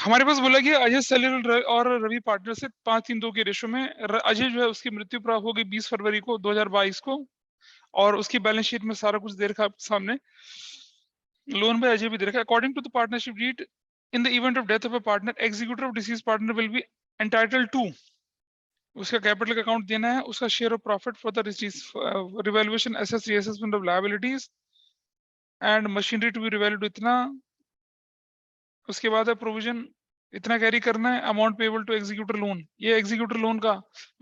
हमारे पास बोला गया अजय सलील और रवि पार्टनर से 5-3-2 के रेशो में अजय जो है उसकी मृत्यु प्राप्त होगी 20 फरवरी को 2022 को, और उसकी बैलेंस शीट में सारा कुछ दे रखा है आपके सामने। लोन बाय अजय भी दे रखा है। According to the partnership deed, in the event of death of a partner, executor of deceased partner will be entitled to, उसका कैपिटल का अकाउंट देना है, उसका share of profit for the revaluation assets, reassessment of liabilities and machinery to be revalued इतना, उसके बाद है provision इतना कैरी करना है, amount payable to executor loan, ये एग्जीक्यूटर लोन का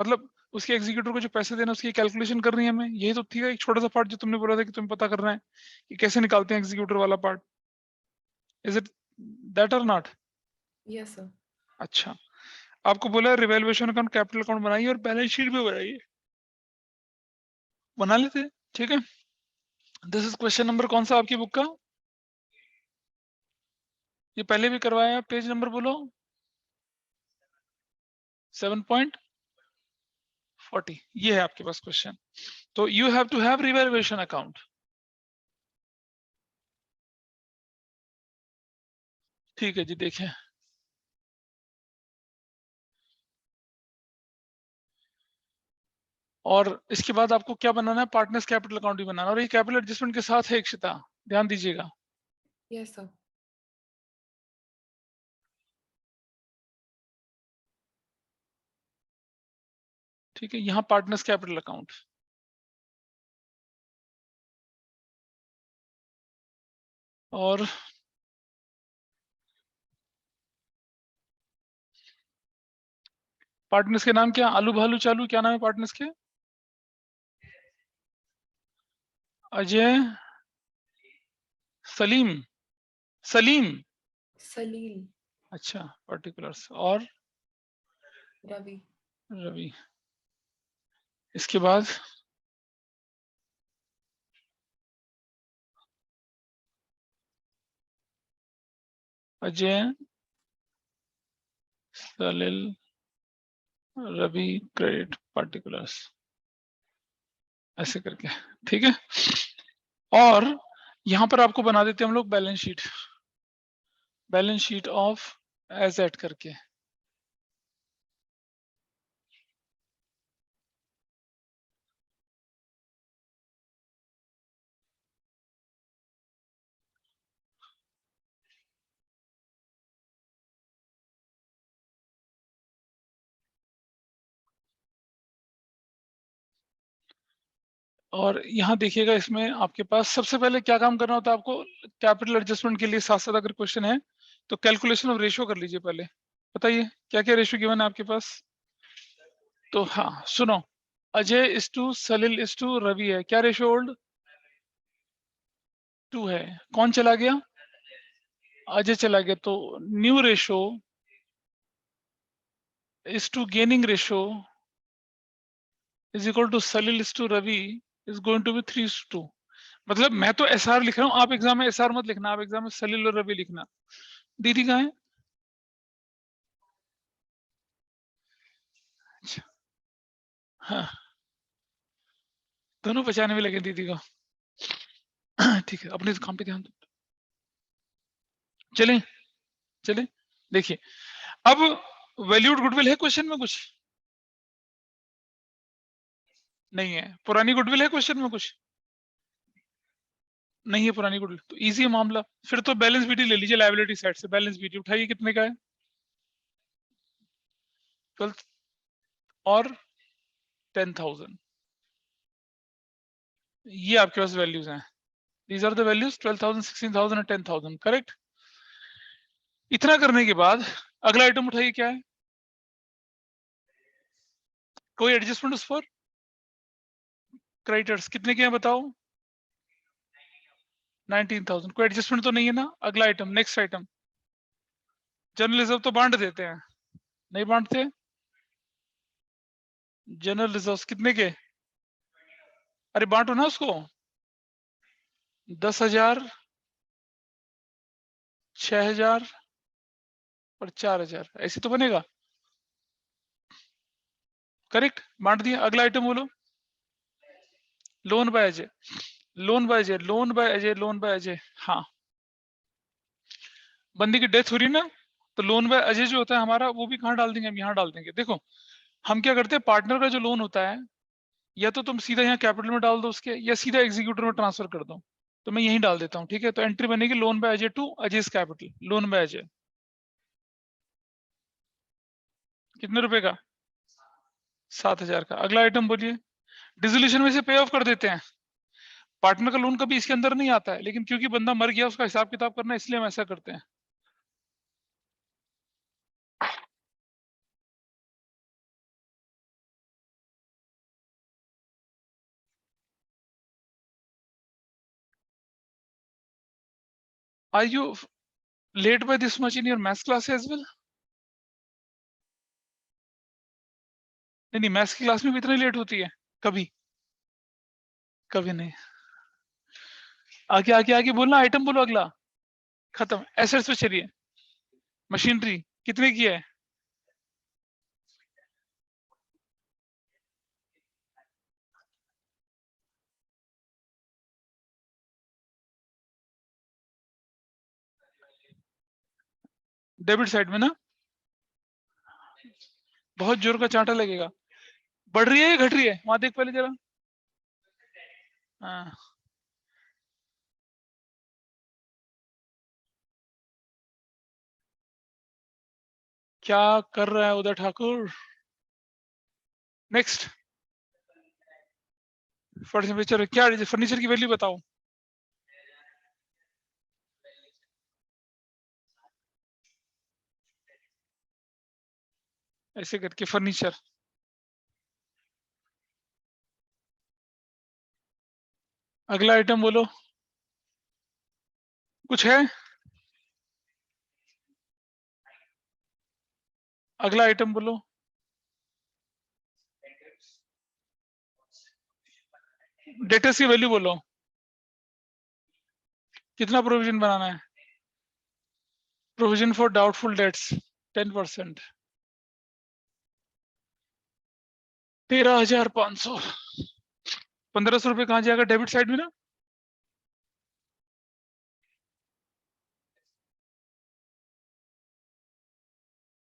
मतलब उसके एग्जीक्यूटर को जो पैसे देना उसकी कैलकुलेशन करनी है हमें। यही तो थी एक छोटा सा पार्ट जो तुमने बोला था कि तुम्हें पता करना है कि कैसे निकालते हैं एग्जीक्यूटर वाला पार्ट। इज इट दैट और नॉट? Yes sir. अच्छा, आपको बोला रिवैल्यूएशन अकाउंट, कैपिटल अकाउंट बनाइए और बैलेंस शीट भी बनाइए, बना लेते हैं, ठीक है। दिस इज क्वेश्चन नंबर कौन सा आपकी बुक का? ये पहले भी करवाया, पेज नंबर बोलो। 7.40, ये है आपके पास क्वेश्चन। तो you have to have revaluation account, ठीक है जी। देखिए, और इसके बाद आपको क्या बनाना है, पार्टनर्स कैपिटल अकाउंट भी बनाना है, और ये कैपिटल एडजस्टमेंट के साथ है इक्षिता, ध्यान दीजिएगा। Yes sir. ठीक है, यहाँ पार्टनर्स कैपिटल अकाउंट, और पार्टनर्स के नाम क्या, आलू भालू चालू, क्या नाम है पार्टनर्स के? अजय, सलीम, सलीम, सलील, अच्छा, पर्टिकुलर्स, और रवि, रवि। इसके बाद अजय, सलिल, रवि, क्रेडिट, पार्टिकुलर्स, ऐसे करके, ठीक है। और यहां पर आपको बना देते हैं हम लोग balance sheet, balance sheet of asset करके। और यहाँ देखिएगा, इसमें आपके पास सबसे पहले क्या काम करना होता है आपको, कैपिटल एडजस्टमेंट के लिए साथ साथ अगर क्वेश्चन है तो कैलकुलेशन ऑफ रेशियो कर लीजिए पहले। बताइए क्या क्या रेशियो गिवन है आपके पास? तो हाँ सुनो, Ajay is to Salil is to Ravi है, क्या रेशियो ओल्ड? 2 है। कौन चला गया? अजय चला गया, तो new ratio is to gaining ratio is equal to Salil is to Ravi is going to be 3:2। मतलब मैं तो एसआर लिख रहा हूँ, आप एग्जाम में एसआर मत लिखना, आप एग्जाम में सलील और रवि लिखना। दीदी कहाँ है? अच्छा, हाँ, दोनों पहचाने में लगे दीदी को। ठीक है, अपने काम पे ध्यान दो। चलें, चलें, देखिए अब वैल्यूड गुडविल है क्वेश्चन में कुछ? नहीं है। पुरानी गुडविल है क्वेश्चन में कुछ? नहीं है पुरानी गुडविल, तो इजी है मामला। फिर तो बैलेंस बीटी ले लीजिए, लायबिलिटी साइड से बैलेंस बीटी उठाइए, कितने का है? 12 और 10,000, ये आपके पास वैल्यूज हैं। दीज आर द वैल्यूज 12,000, 16,000 और 10,000, करेक्ट। इतना करने के बाद अगला आइटम उठाइए, क्या है? कोई एडजस्टमेंट उस पर? क्रेडिटर्स कितने के हैं बताओ? 19,000, कोई एडजस्टमेंट तो नहीं है ना। अगला item, next item, general reserve तो बांट देते हैं, नहीं बांटते? जनरल रिजर्व कितने के? अरे बांटो ना उसको, 10,000, 6,000 और 4,000, ऐसे तो बनेगा, करेक्ट। बांट दिया। अगला आइटम बोलो, loan by Ajay, loan by Ajay, loan by Ajay, loan by Ajay. हाँ, बंदी की डेथ हो रही ना, तो लोन बाय अजय जो होता है हमारा, वो भी कहाँ डाल देंगे, हम यहाँ डाल देंगे। देखो हम क्या करते हैं, पार्टनर का जो लोन होता है, या तो तुम सीधा यहाँ कैपिटल में डाल दो उसके, या सीधा एग्जीक्यूटर में ट्रांसफर कर दो। तो मैं यहीं डाल देता हूँ, ठीक है। तो एंट्री बनेगी loan by Ajay to Ajay capital, loan by Ajay. कितने रुपए का? 7,000 का। अगला आइटम बोलिए। डिसोल्यूशन में से पे ऑफ कर देते हैं। पार्टनर का लोन कभी इसके अंदर नहीं आता है, लेकिन क्योंकि बंदा मर गया, उसका हिसाब किताब करना है, इसलिए हम ऐसा करते हैं। Are you late by this much in your maths class as well? नहीं नहीं, मैथ्स की क्लास में भी इतनी लेट होती है कभी? कभी नहीं। आगे आगे आगे बोलना, आइटम बोलो अगला। खत्म। एसेट्स पे चलिए। मशीनरी कितने की है? डेबिट साइड में ना, बहुत जोर का चांटा लगेगा। बढ़ रही है या घट रही है, वहां देख पहले जरा। हाँ। क्या कर रहा है उदय ठाकुर? नेक्स्ट। फर्नीचर क्या, फर्नीचर की वैल्यू बताओ। ऐसे करके फर्नीचर। अगला आइटम बोलो। कुछ है? अगला आइटम बोलो। डेटर्स की वैल्यू बोलो। कितना प्रोविजन बनाना है? Provision for doubtful debts 10%। 13,500। 1,500 रुपये कहाँ जाएगा? डेबिट साइड में ना।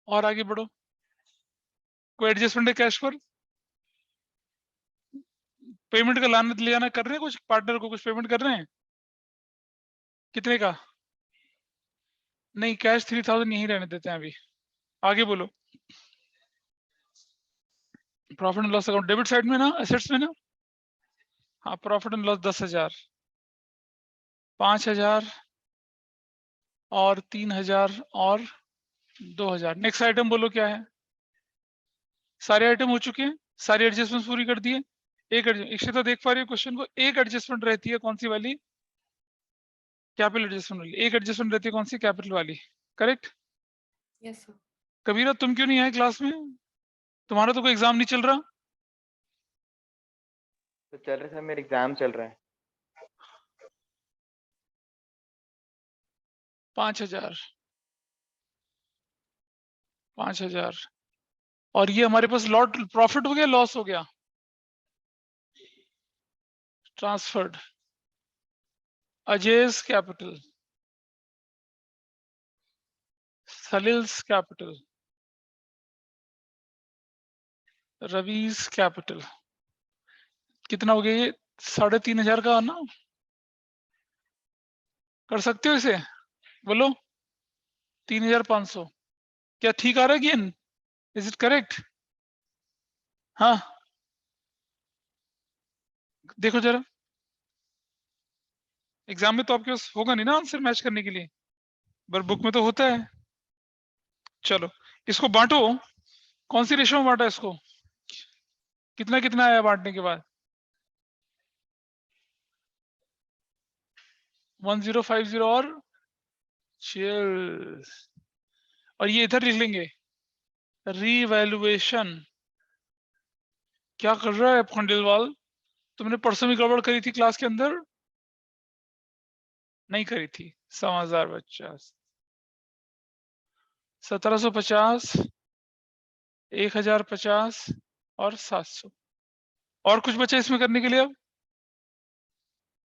और आगे बढ़ो। कोई एडजस्टमेंट है कैश पर? पेमेंट का लाना ले जाना कर रहे हैं, कुछ पार्टनर को कुछ पेमेंट कर रहे हैं? कितने का? नहीं, कैश 3,000 यहीं रहने देते हैं अभी। आगे बोलो। Profit and loss account debit side में ना, एसेट्स में ना। हाँ, प्रॉफिट एंड लॉस 10,000, 5,000 और 3,000 और 2,000। नेक्स्ट आइटम बोलो क्या है? सारे आइटम हो चुके हैं, सारी एडजस्टमेंट पूरी कर दिए। एक इशिता देख पा रही है क्वेश्चन को? एक एडजस्टमेंट रहती है, कौन सी वाली? कैपिटल एडजस्टमेंट वाली। एक एडजस्टमेंट रहती है, कौन सी? कैपिटल वाली। करेक्ट। Yes sir. कबीरा तुम क्यों नहीं आए क्लास में? तुम्हारा तो कोई एग्जाम नहीं चल रहा? तो चल रहे सर, मेरे एग्जाम चल रहे हैं। 5,000, 5,000। और ये हमारे पास लॉट प्रॉफिट हो गया, लॉस हो गया? Transferred. Ajay's capital, Salil's capital, Ravi's capital. कितना हो गया ये? 3,500 का ना। कर सकते हो इसे? बोलो। 3,500। क्या ठीक आ रहा है गेन? Is it correct? हाँ, देखो जरा। एग्जाम में तो आपके पास होगा नहीं ना आंसर मैच करने के लिए, पर बुक में तो होता है। चलो, इसको बांटो। कौन सी रेशो में बांटा इसको? कितना कितना आया बांटने के बाद? 1050 और cheers। और ये इधर लिख लेंगे, रीवैल्यूएशन। क्या कर रहा है खंडेलवाल? तुमने परसों भी गड़बड़ करी थी क्लास के अंदर? नहीं करी थी। 7,050, 1,750, 1,050 और 700। और कुछ बचा इसमें करने के लिए? अब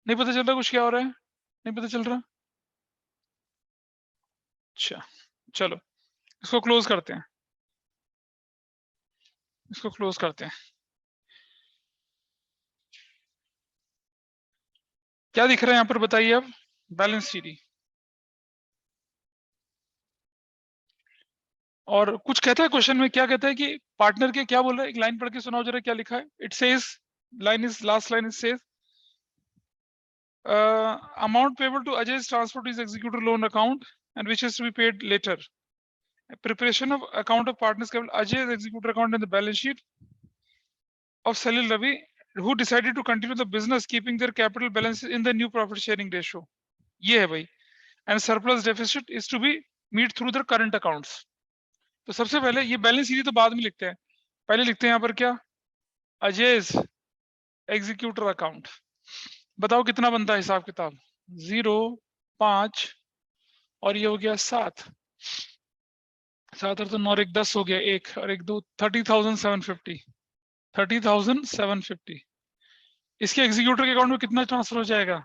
नहीं पता चल रहा कुछ क्या हो रहा है? नहीं पता चल रहा? अच्छा, चलो। इसको क्लोज करते हैं, इसको क्लोज करते हैं। क्या दिख रहा है यहाँ पर बताइए अब? Balance sheet. और कुछ कहता है क्वेश्चन में, क्या कहता है कि पार्टनर के, क्या बोल रहा है, एक लाइन पढ़ के सुनाओ जरा, क्या लिखा है? It says, line is last line is says amount payable to Ajay's transport is executor loan account and which is to be paid later. Preparation of account of partners capital Ajay's executor account in the balance sheet of Salil Ravi, who decided to continue the business keeping their capital balances in the new profit sharing ratio. ये है भाई। And surplus deficit is to be meet through their current accounts. तो सबसे पहले ये balance sheet तो बाद में लिखते हैं, पहले लिखते हैं यहाँ पर क्या, Ajay's executor account। बताओ कितना बनता है हिसाब किताब? 0, 5 और ये हो गया 7, 7 और तो 9 1 10 हो गया, 1 और 1 2 30,750, 30,750। इसके एग्जीक्यूटर के अकाउंट में कितना ट्रांसफर हो जाएगा?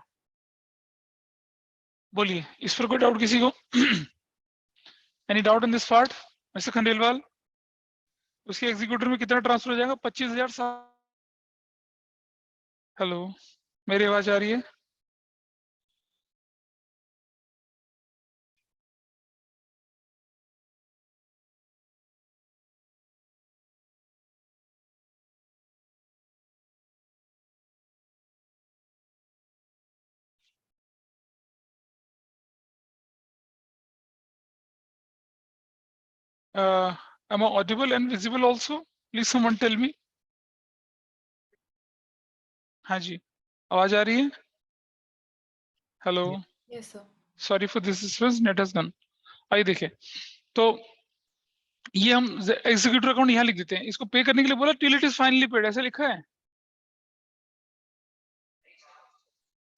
बोलिए, इस पर कोई डाउट किसी को? Any doubt in this part mister Khandelwal? उसके एग्जीक्यूटर में कितना ट्रांसफर हो जाएगा? 25,000। हेलो, मेरी आवाज आ रही है? Am I audible and visible also? Please someone tell me. हाँ जी, आवाज आ रही है? Hello, Yes, sir. Sorry for this disturbance, net has gun. आइए देखें, तो ये हम एग्जीक्यूटर अकाउंट यहाँ लिख देते हैं। इसको पे करने के लिए बोला till it is finally paid, ऐसे लिखा है।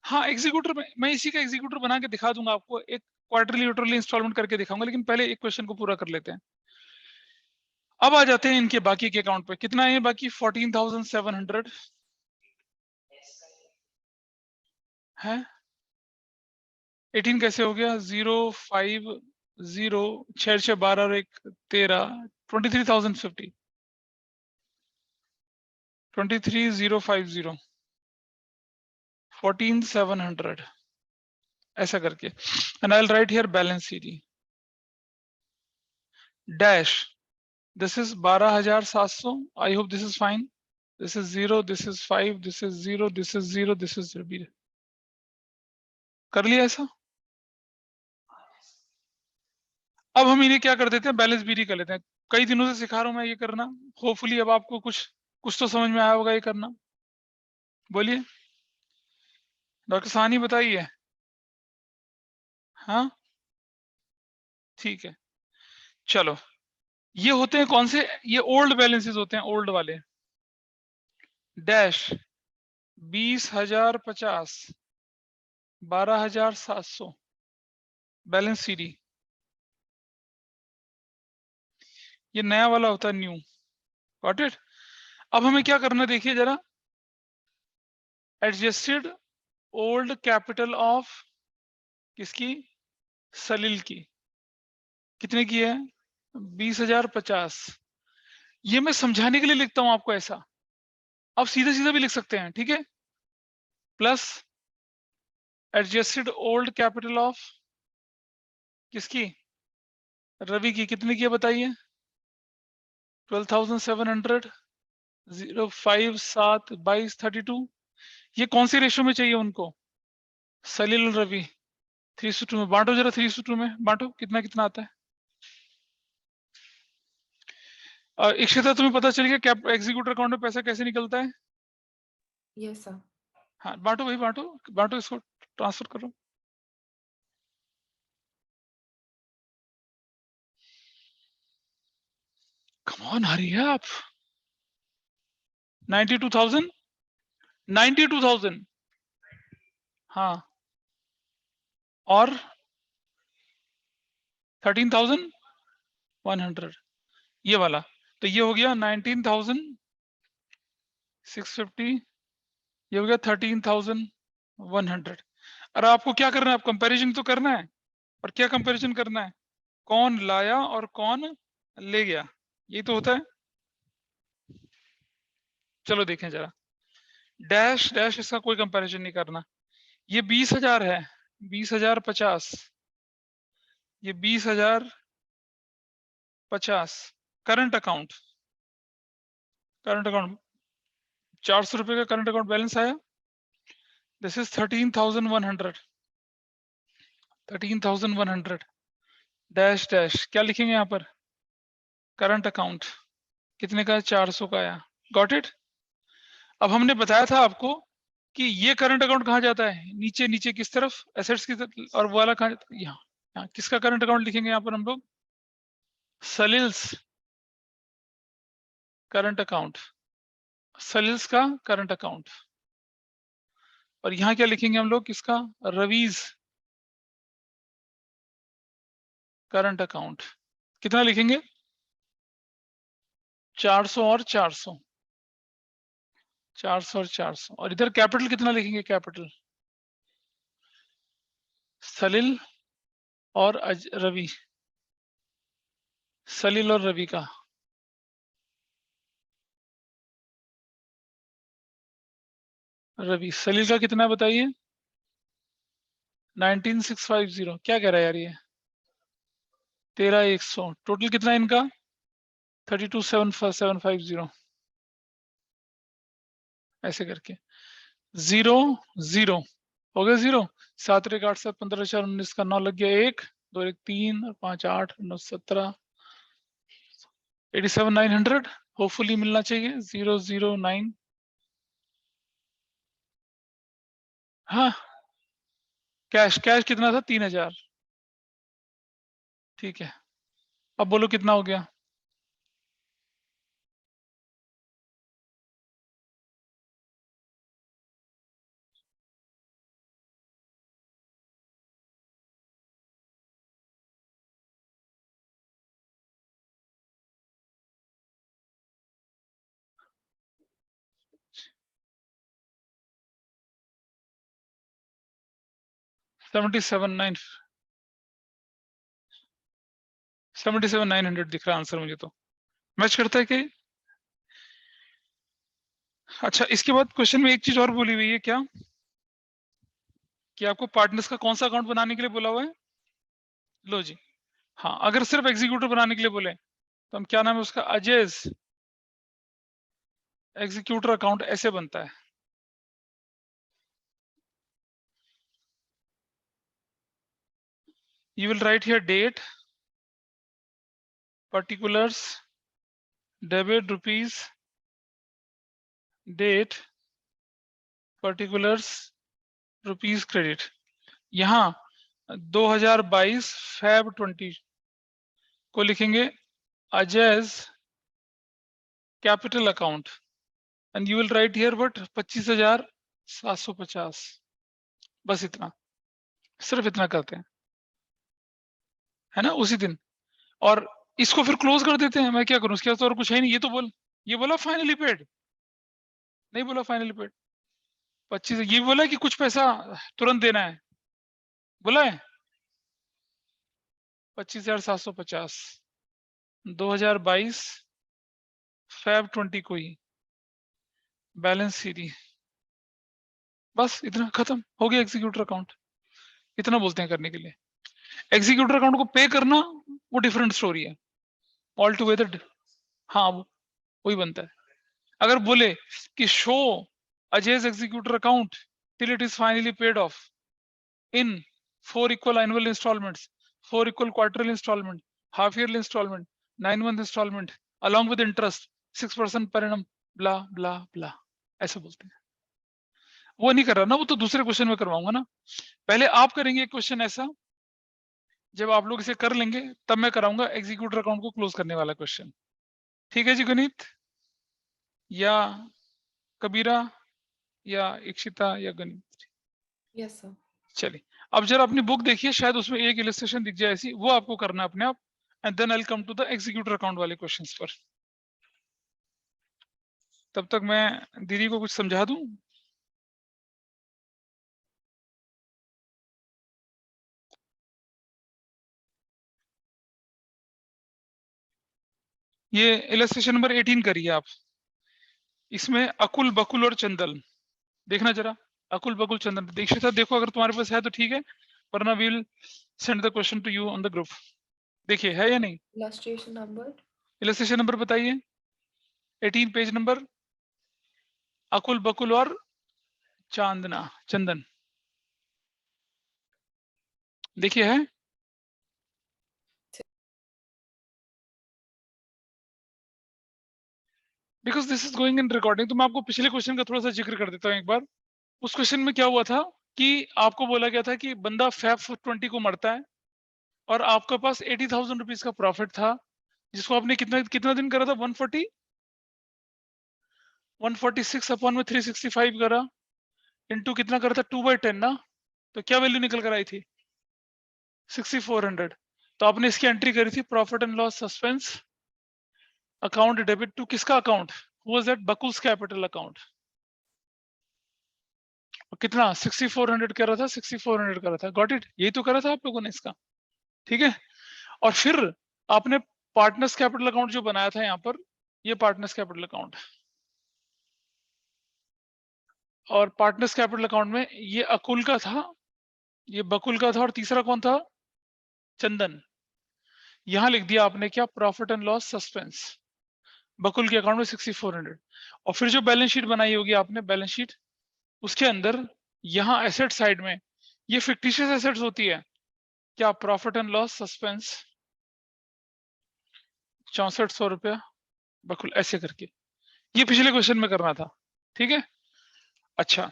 हाँ, एग्जीक्यूटर में मैं इसी का एग्जीक्यूटर बना के दिखा दूंगा आपको, एक क्वार्टरली यूटरली इंस्टॉलमेंट करके दिखाऊंगा, लेकिन पहले एक क्वेश्चन को पूरा कर लेते हैं। अब आ जाते हैं इनके बाकी के अकाउंट पे। कितना है बाकी? 14,700 है। 18 कैसे हो गया? 0 5 0 6 6 12 और 1 13, 23,050, 23,050, 14,700 ऐसा करके। And I will write here balance sheet dash, this is 12,700। I hope this is fine। This is 0, this is 5, this is 0, this is 0, this is 0। कर लिया ऐसा? अब हम इन्हें क्या कर देते हैं, बैलेंस बीडी कर लेते हैं। कई दिनों से सिखा रहा हूं मैं ये करना, होपफुली अब आपको कुछ तो समझ में आया होगा ये करना। बोलिए डॉक्टर साहनी, बताइए। हाँ ठीक है, चलो। ये होते हैं कौन से? ये ओल्ड बैलेंसेस होते हैं, ओल्ड वाले। Dash 20,050, 12,700 balance CD. ये नया वाला होता है, न्यू। Got it? अब हमें क्या करना है देखिए जरा, एडजस्टेड ओल्ड कैपिटल ऑफ किसकी? सलील की। कितने की है? 20,050। ये मैं समझाने के लिए लिखता हूं आपको ऐसा, आप सीधा सीधा भी लिख सकते हैं, ठीक है? Plus adjusted old capital of किसकी? रवि की। कितने की है बताइए? 12,700, 0 5 7 22 32। ये कौन सी रेशो में चाहिए उनको? सलील और रवि 3:2 में। बांटो जरा, 3:2 में बांटो, कितना कितना आता है? इक्षिता, तुम्हें पता चल गया कैप एग्जीक्यूटर अकाउंट में पैसा कैसे निकलता है? Yes, sir. हाँ बांटो भाई, बांटो बांटो, इसको ट्रांसफर करो। Come on, hurry up. 92,000, 92,000। हाँ, और 13,100 ये वाला। तो ये हो गया 19,650, ये हो गया 13,100। और आपको क्या करना है? आप कंपैरिजन तो करना है। और क्या कंपैरिजन करना है? कौन लाया और कौन ले गया, ये तो होता है। चलो देखें जरा, डैश डैश इसका कोई कंपैरिजन नहीं करना। ये 20,000 है, 20,050, ये 20,050 करंट अकाउंट, करंट अकाउंट 400 रुपए का करंट अकाउंट बैलेंस आया। दिस इज 13,100, 13,100 डैश डैश, क्या लिखेंगे यहाँ पर, करंट अकाउंट कितने का है, 400 का आया। Got it. अब हमने बताया था आपको कि ये करंट अकाउंट कहाँ जाता है, नीचे नीचे किस तरफ, एसेट्स की तरफ, और वो वाला कहाँ जाता है, यहाँ। यहाँ किसका करंट अकाउंट लिखेंगे यहाँ पर हम लोग, सलिल्स करंट अकाउंट, सलिल्स का करंट अकाउंट। और यहाँ क्या लिखेंगे हम लोग, किसका, रवीज करंट अकाउंट। कितना लिखेंगे, 400 और 400, 400 और 400। और इधर कैपिटल कितना लिखेंगे, कैपिटल सलिल और रवि, सलिल और रवि का, रवि सलिल का कितना है बताइए, 19,650। क्या कह रहा है यार ये, 13,100। टोटल कितना है इनका, 32,750। ऐसे करके 0 0 हो गया 0, 7 1 8 7 15 4 19 का 9 लग गया, 1 2 1 3 और 5 8 9 17, 87,900 होपफुली मिलना चाहिए, 009। हाँ, कैश कैश कितना था, 3,000। ठीक है, अब बोलो कितना हो गया, सेवेंटी सेवन 900 दिख रहा है आंसर मुझे तो, मैच करता है कि। अच्छा, इसके बाद क्वेश्चन में एक चीज और बोली हुई है क्या, कि आपको पार्टनर्स का कौन सा अकाउंट बनाने के लिए बोला हुआ है। लो जी, हाँ, अगर सिर्फ एग्जीक्यूटर बनाने के लिए बोले तो हम क्या नाम है उसका, अजयज एग्जीक्यूटर अकाउंट ऐसे बनता है। You will write here date, particulars, debit rupees, date, particulars, rupees credit। यहाँ 2022 Feb 20 को लिखेंगे Ajay's capital account, and you will write here what, 25,750। बस इतना, सिर्फ इतना करते हैं, है ना, उसी दिन। और इसको फिर क्लोज कर देते हैं, मैं क्या करूं, उसके बाद तो और कुछ है नहीं। ये तो ये बोला फाइनली पेड, नहीं बोला फाइनली पेड। 25, ये बोला कि कुछ पैसा तुरंत देना है, बोला है 25,750, 2022 Feb 20 को ही बैलेंस सीधी। बस इतना, खत्म हो गया एग्जीक्यूटर अकाउंट। इतना बोलते हैं करने के लिए। एग्जीक्यूटर अकाउंट को पे करना वो डिफरेंट स्टोरी है, ऑल टुगेदर। हाँ, वही बनता है। अगर बोले कि show Ajay's executor account till it is finally paid off in 4 equal annual installments, 4 equal quarterly installment, half yearly installment, 9-month installment along with interest 6% per annum, blah blah blah, ऐसे बोलते हैं। वो नहीं कर रहा ना, वो तो दूसरे क्वेश्चन में करवाऊंगा ना। पहले आप करेंगे क्वेश्चन ऐसा, जब आप लोग इसे कर लेंगे तब मैं कराऊंगा एग्जीक्यूटर अकाउंट को क्लोज करने वाला क्वेश्चन। ठीक है जी गणित, या कबीरा, या इक्षिता, या गणित। Yes, sir. चलिए, अब जरा अपनी बुक देखिए, शायद उसमें एक इलस्ट्रेशन दिख जाए ऐसी, वो आपको करना है अपने आप, and then I will come to the executor account वाले क्वेश्चंस पर। तब तक मैं दीदी को कुछ समझा दूं। ये इलस्ट्रेशन नंबर 18 करिए आप। इसमें अकुल, बकुल और चंदन, देखना जरा, अकुल, बकुल, चंदन। दीक्षिता देखो, अगर तुम्हारे पास है तो ठीक है, वरना we will send the question to you on the group. देखिए है या नहीं? Illustration number. इलस्ट्रेशन नंबर बताइए। 18 पेज नंबर, अकुल, बकुल और चांदना, चंदन। देखिए है? Because this is going in recording, तो मैं आपको पिछले क्वेश्चन का थोड़ा सा जिक्र कर देता हूँ एक बार। उस क्वेश्चन में क्या हुआ था कि आपको बोला गया था कि बंदा Feb 20 को मरता है और आपके पास 80,000 रुपीज का प्रॉफिट था, जिसको आपने कितना कितना दिन करा था? 146 अपॉन में 365 करा, इनटू कितना करा था? 2/10 ना। तो क्या वैल्यू निकल कर आई थी? 6400। तो आपने इसकी एंट्री करी थी profit and loss suspense account debit to किसका account? Was that Bakul's capital account. कितना? 6400 करा था, 6400 करा था। Got it? यही तो करा था आप लोगों ने इसका, ठीक है। और फिर आपने पार्टनर्स कैपिटल अकाउंट जो बनाया था यहाँ पर, ये पार्टनर्स कैपिटल अकाउंट, और पार्टनर्स कैपिटल अकाउंट में ये अकुल का था, ये बकुल का था, और तीसरा कौन था? चंदन। यहां लिख दिया आपने क्या? प्रॉफिट एंड लॉस सस्पेंस, बकुल के अकाउंट में 6400। और फिर जो बैलेंस शीट बनाई होगी आपने, बैलेंस शीट, उसके अंदर यहाँ एसेट साइड में ये फिक्टिशियस एसेट्स होती है क्या? प्रॉफिट एंड लॉस सस्पेंस 6400 रुपया बकुल, ऐसे करके। ये पिछले क्वेश्चन में करना था, ठीक है। अच्छा,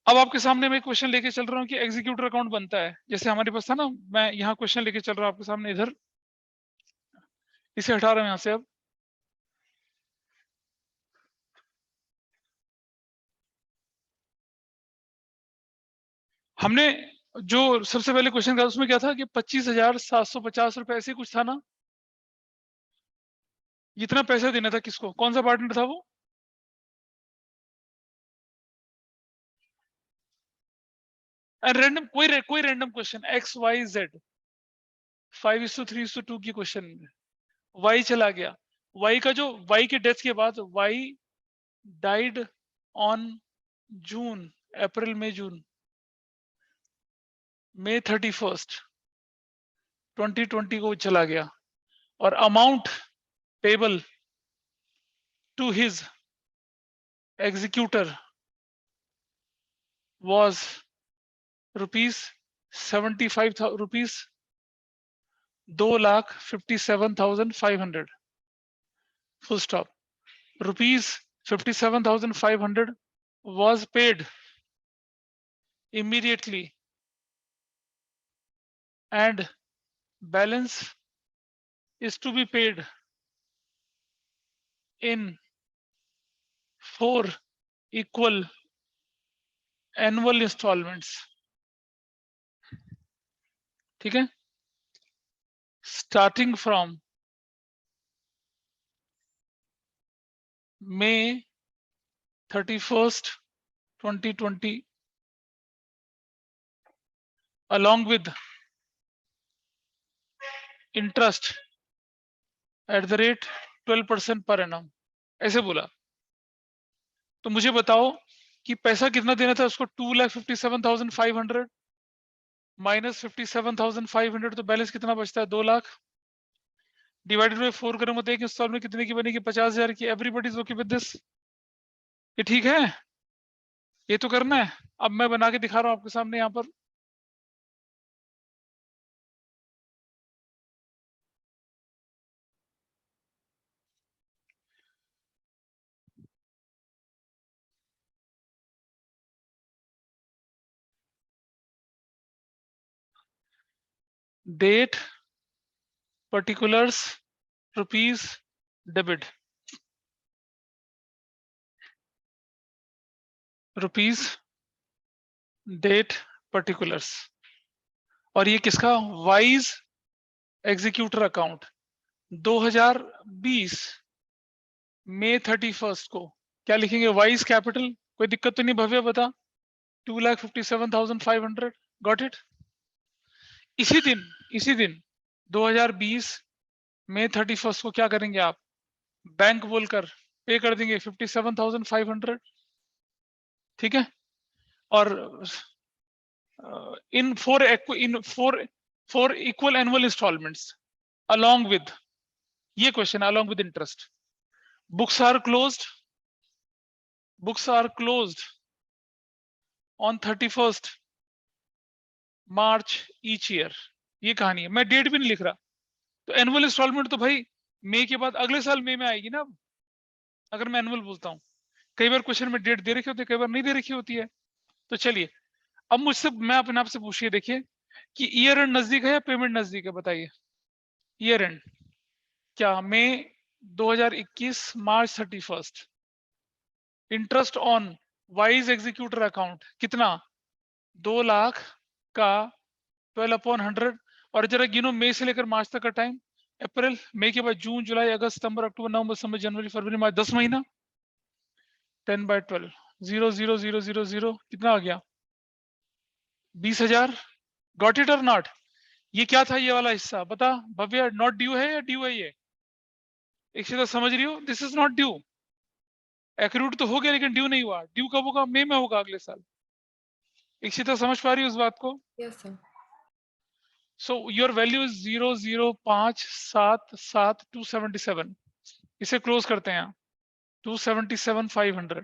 अब आपके सामने मैं क्वेश्चन लेके चल रहा हूँ कि एग्जीक्यूटर अकाउंट बनता है, जैसे हमारे पास था ना। मैं यहाँ क्वेश्चन लेके चल रहा हूँ आपके सामने, इधर इसे हटा रहा हूँ यहाँ से। अब हमने जो सबसे पहले क्वेश्चन था उसमें क्या था कि 25,750 रुपए ऐसे कुछ था ना। इतना पैसा देना था किसको? कौन सा पार्टनर था वो? रैंडम, कोई random question, X Y Z, 5:3:2 की क्वेश्चन में वाई चला गया। वाई का जो, वाई के डेथ के बाद, why died on June, April, May, June, May 31st 2020 को चला गया। और amount payable to his executor was ₹75,000, rupees 2,57,500, full stop. ₹57,500 was paid immediately, and balance is to be paid in 4 equal annual installments, ठीक है, starting from May 31st 2020, along with interest at the rate 12% per annum, ऐसे बोला। तो मुझे बताओ कि पैसा कितना देना था उसको? 2,57,500 माइनस 57,500, तो बैलेंस कितना बचता है? 2 लाख। डिवाइडेड बाय 4 करूंगा तो एक इंस्टॉलमेंट कितने की बनेगी? 50,000 की। Everybody is okay with this? ये ठीक है? ये तो करना है। अब मैं बना के दिखा रहा हूं आपके सामने यहाँ पर। Date, particulars, rupees, debit, rupees, date, particulars. और ये किसका? वाइज एग्जीक्यूटर अकाउंट 2020 मई 31st को क्या लिखेंगे? Wise capital. कोई दिक्कत तो नहीं भव्य? बता। 2,57,500। Got it? इसी दिन 2020 मई 31st को क्या करेंगे आप? बैंक बोलकर पे कर देंगे 57,500, ठीक है। और in four equal annual instalments along with, ये question along with interest. Books are closed on 31st March each year. ये कहानी है, मैं डेट भी नहीं लिख रहा। तो एनुअल इंस्टॉलमेंट तो भाई मई के बाद अगले साल मई में आएगी ना, अगर मैं एनुअल बोलता हूँ। कई बार क्वेश्चन में डेट दे रखी होती है, कई बार नहीं दे रखी होती है। तो चलिए अब मुझसे, मैं अपने आप से पूछिए, देखिए कि ईयर एंड नजदीक है या पेमेंट नजदीक है, बताइए। ईयर एंड क्या, मई 2021 मार्च 31st। Interest on wise executor account कितना, 2 लाख का 12/100। और जरा गिनो मई से लेकर मार्च तक का टाइम, अप्रैल, मई के बाद जून, जुलाई, अगस्त, सितंबर, अक्टूबर, नवंबर, दिसंबर, जनवरी, फरवरी, मार्च, 10 महीना। 10/12 0,0,0,0,0 कितना आ गया, 20,000। गॉट इट और नॉट? ये क्या था ये वाला हिस्सा, बता भव्य, नॉट ड्यू है या ड्यू है? ये एक चीज समझ रही हो, this is not due. Accrued तो हो गया लेकिन ड्यू नहीं हुआ। ड्यू कब होगा, मई में होगा अगले साल। एक चीज समझ पा रही हो उस बात को? Yes, sir. So your value is 0,0577,277। इसे क्लोज करते हैं, 277,500,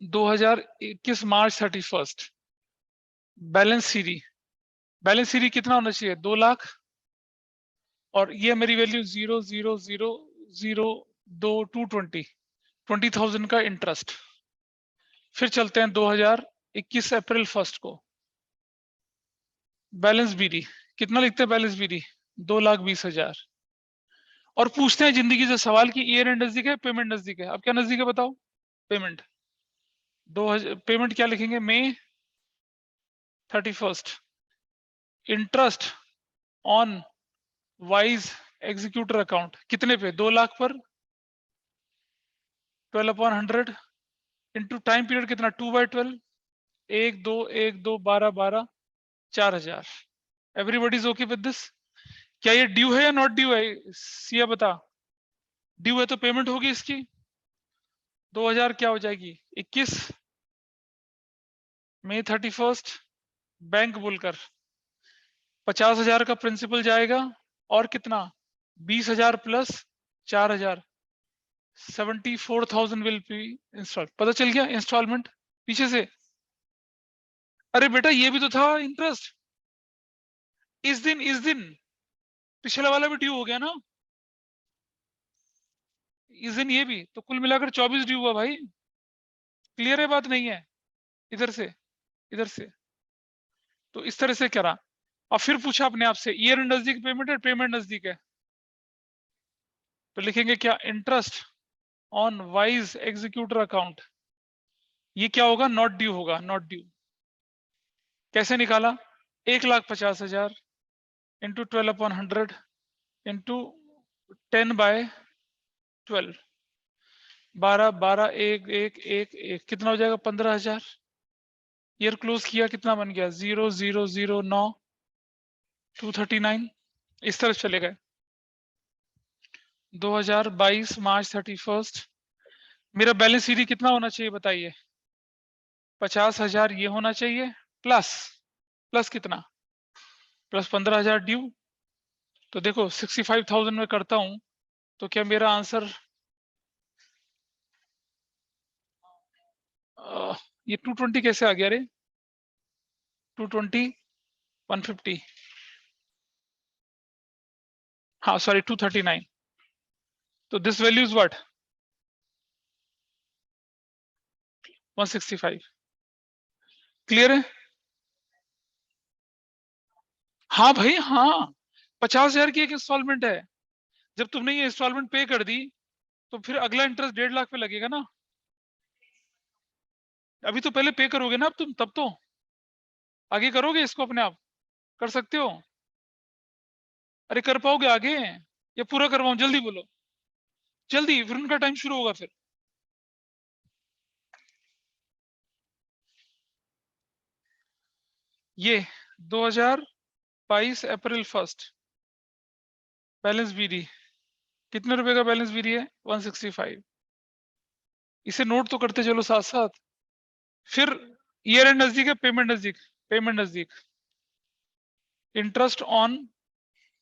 2021 मार्च 31st। बैलेंस सीरी कितना होना चाहिए, 2 लाख। और ये मेरी वैल्यू 0,0,0,0,220 का इंटरेस्ट। फिर चलते हैं 2021 अप्रैल 1 को। बैलेंस बीडी कितना लिखते हैं, बैलेंस बीडी 2,20,000। और पूछते हैं जिंदगी से सवाल कि ईयर एंड नजदीक है, पेमेंट नजदीक है। अब क्या नजदीक है बताओ, पेमेंट। 2000 पेमेंट क्या लिखेंगे, मई 31st। Interest on wise executor account कितने पे, 2 लाख पर 12/100 इंटू टाइम पीरियड कितना, 2/12, 1 2 1 2 12 12, 4,000। Everybody is okay with this? क्या ये ड्यू है या नॉट ड्यू है, सिया बता। ड्यू है तो पेमेंट होगी इसकी 2,000 क्या हो जाएगी, 21 मई 31st। बैंक बोलकर 50,000 का प्रिंसिपल जाएगा, और कितना, 20,000 प्लस 4,000, 74,000 विल बी इंस्टॉल। पता चल गया इंस्टॉलमेंट पीछे से। अरे बेटा ये भी तो था इंटरेस्ट, इस दिन पिछला वाला भी ड्यू हो गया ना, इस दिन ये भी, तो कुल मिलाकर 24 ड्यू हुआ भाई। क्लियर है बात, नहीं है? इधर से तो इस तरह से करा। और फिर पूछा अपने आप से, ईयर नजदीक पेमेंट है, पेमेंट नजदीक है, तो लिखेंगे क्या, interest on wise executor account. ये क्या होगा, नॉट ड्यू होगा, नॉट ड्यू। कैसे निकाला, 1,50,000 इंटू 12/100 इंटू 10/12, 12 12 1 1 1 1, कितना हो जाएगा, 15,000। ईयर क्लोज किया, कितना बन गया, 0,009,239। इस तरह चले गए। 2022 मार्च 31st। मेरा बैलेंस सीडी कितना होना चाहिए बताइए, 50,000 ये होना चाहिए, प्लस कितना, प्लस 15,000 ड्यू। तो देखो 65,000 में करता हूं, तो क्या मेरा आंसर, ये 220 कैसे आ गया रे, 220 150, हाँ सॉरी 239। तो this value is what, 165। Clear है? हाँ भाई हाँ, 50,000 की एक इंस्टॉलमेंट है। जब तुमने ये इंस्टॉलमेंट पे कर दी, तो फिर अगला इंटरेस्ट 1.5 लाख पे लगेगा ना। अभी तो पहले पे करोगे ना अब तुम, तब तो आगे करोगे इसको अपने आप, कर सकते हो। अरे कर पाओगे आगे, ये पूरा करवाऊं, जल्दी बोलो, जल्दी, फिर उनका टाइम शुरू होगा फिर। ये 2022 अप्रैल 1 बैलेंस बीडी कितने रुपए का बैलेंस भी है? 165। इसे नोट तो करते चलो साथ साथ। फिर ईयर एंड नजदीक है, पेमेंट नजदीक, पेमेंट नजदीक। Interest on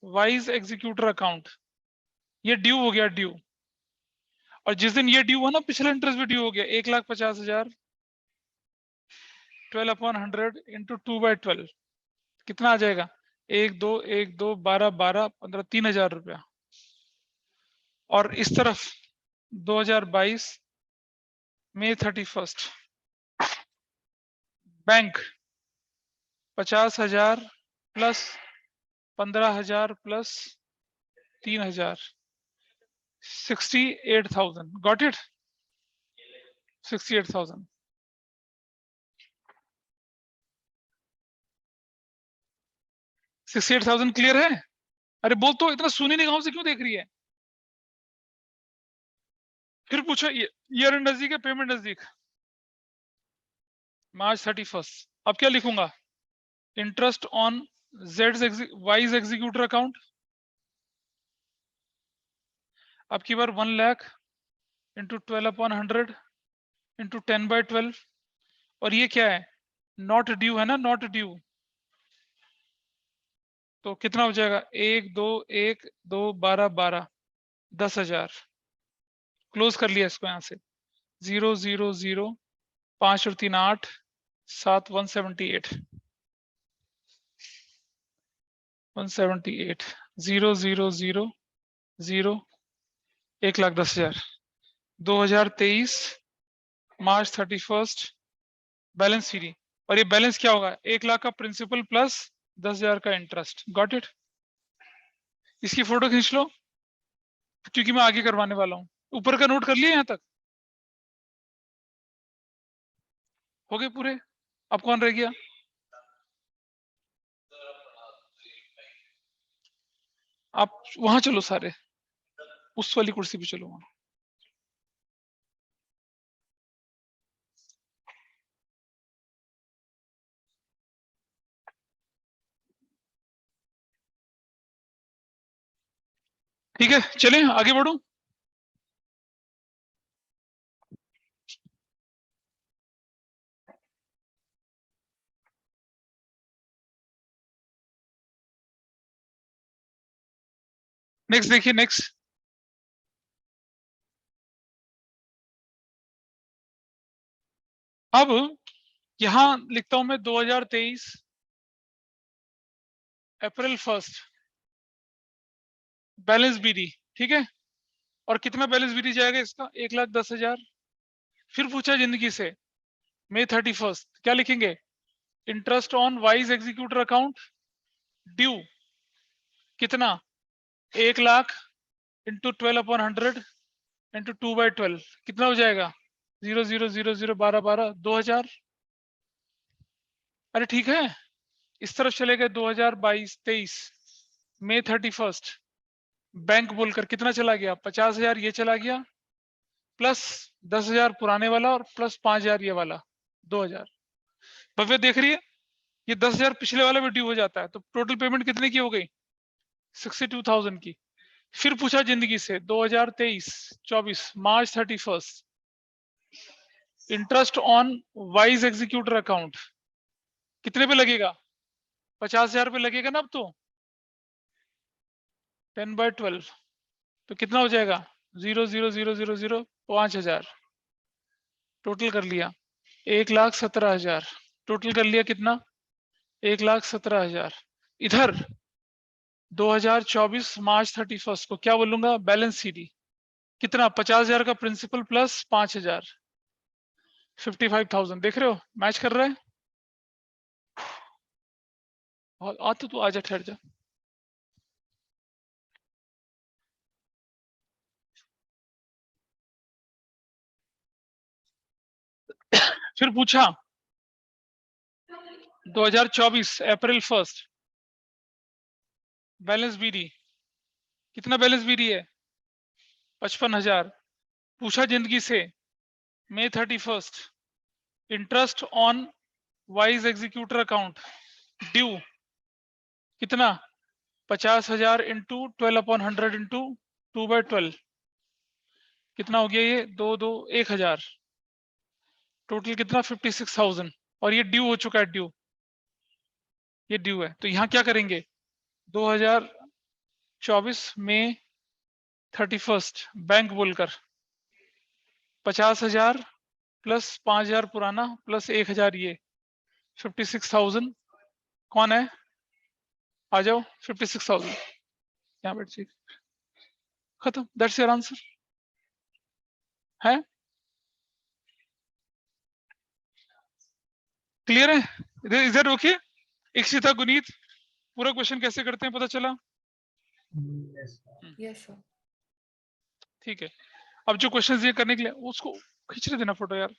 wise executor account, ये ड्यू हो गया, ड्यू। और जिस दिन ये ड्यू हुआ ना, पिछला इंटरेस्ट भी ड्यू हो गया, 1,50,000, 12/100 इंटू 2/12, कितना आ जाएगा? 1, 2, 12, 12, 15, 3,000 रुपया। और इस तरफ 2022 मई 31 bank 50,000 plus 15,000 plus 3,000, 68,000। Got it? 68,000। 68,000 clear है? अरे बोल तो, इतना सुनी नहीं, गांव से क्यों देख रही है? फिर पूछो, ईयर एंड नजदीक है, पेमेंट नजदीक, मार्च 31। अब क्या लिखूंगा? Interest on wise executor account, अब की बार 1 लाख इंटू 12/100 इंटू 10/12। और ये क्या है? नॉट ड्यू है ना, नॉट ड्यू। तो कितना हो जाएगा? 1, 2, 10,000। क्लोज कर लिया इसको यहां से। 0, 0, 0, 5 और 3 8, 7, 178, 178, 0, 0, 0, 0, 1,10,000। 2023 मार्च 31 बैलेंस फ्री। और ये बैलेंस क्या होगा? 1 लाख का प्रिंसिपल प्लस 10,000 का इंटरेस्ट। Got it? इसकी फोटो खींच लो, क्योंकि मैं आगे करवाने वाला हूं। ऊपर का नोट कर लिया यहां तक? हो गए पूरे? अब कौन रह गया? आप वहां चलो सारे, उस वाली कुर्सी पे चलो वहां। ठीक है, चलें आगे बढ़ो। नेक्स्ट देखिए, नेक्स्ट। अब यहां लिखता हूं मैं 2023 अप्रैल 1 बैलेंस बीडी। ठीक है? और कितना बैलेंस बीडी जाएगा इसका? 1,10,000। फिर पूछा जिंदगी से, मई 31 क्या लिखेंगे? Interest on wise executor account due, कितना? 1 लाख इंटू 12/100 इंटू 2/12, कितना हो जाएगा? 0, 0, 0, 0, 12, 12, 2,000। अरे ठीक है, इस तरफ चले गए 2022-23 मई 31 बैंक बोलकर कितना चला गया? 50,000 ये चला गया, प्लस 10,000 पुराने वाला, और प्लस 5,000 ये वाला, 2,000। भव्य देख रही है, ये 10,000 पिछले वाला भी ड्यू हो जाता है, तो टोटल पेमेंट कितने की हो गई? 62,000 की। फिर पूछा जिंदगी से 2023-24 मार्च 31 interest on wise executor account कितने पे लगेगा? 50,000 पे लगेगा ना अब तो, 10/12, तो कितना हो जाएगा? 0, 0, 0, 0, 0, 5,000। टोटल कर लिया 1,17,000। टोटल कर लिया कितना? 1,17,000। इधर 2024 मार्च 31 को क्या बोलूंगा? बैलेंस सीडी, कितना? 50,000 का प्रिंसिपल प्लस 5,000, 55,000। देख रहे हो मैच कर रहा है? आ तो तू आजा, ठहर जा। फिर पूछा 2024 अप्रैल 1 बैलेंस बीडी, कितना बैलेंस बीडी है? 55,000। पूछा जिंदगी से मई 31 interest on wise executor account due, कितना? 50,000 इंटू 12/100 इंटू 2/12 कितना हो गया ये 1000 टोटल कितना 56,000 और ये ड्यू हो चुका है ड्यू ये ड्यू है तो यहाँ क्या करेंगे 2024 में 31 बैंक बोलकर 50,000 प्लस 5,000 पुराना प्लस 1,000 ये 56,000 कौन है आ जाओ 56,000 यहाँ बैठ जाइए खत्म दैट्स योर आंसर है क्लियर है is that okay Ikshita Guneet पूरा क्वेश्चन कैसे करते हैं पता चला Yes, sir. ठीक है अब जो क्वेश्चन ये करने के लिए उसको खींच देना फोटो यार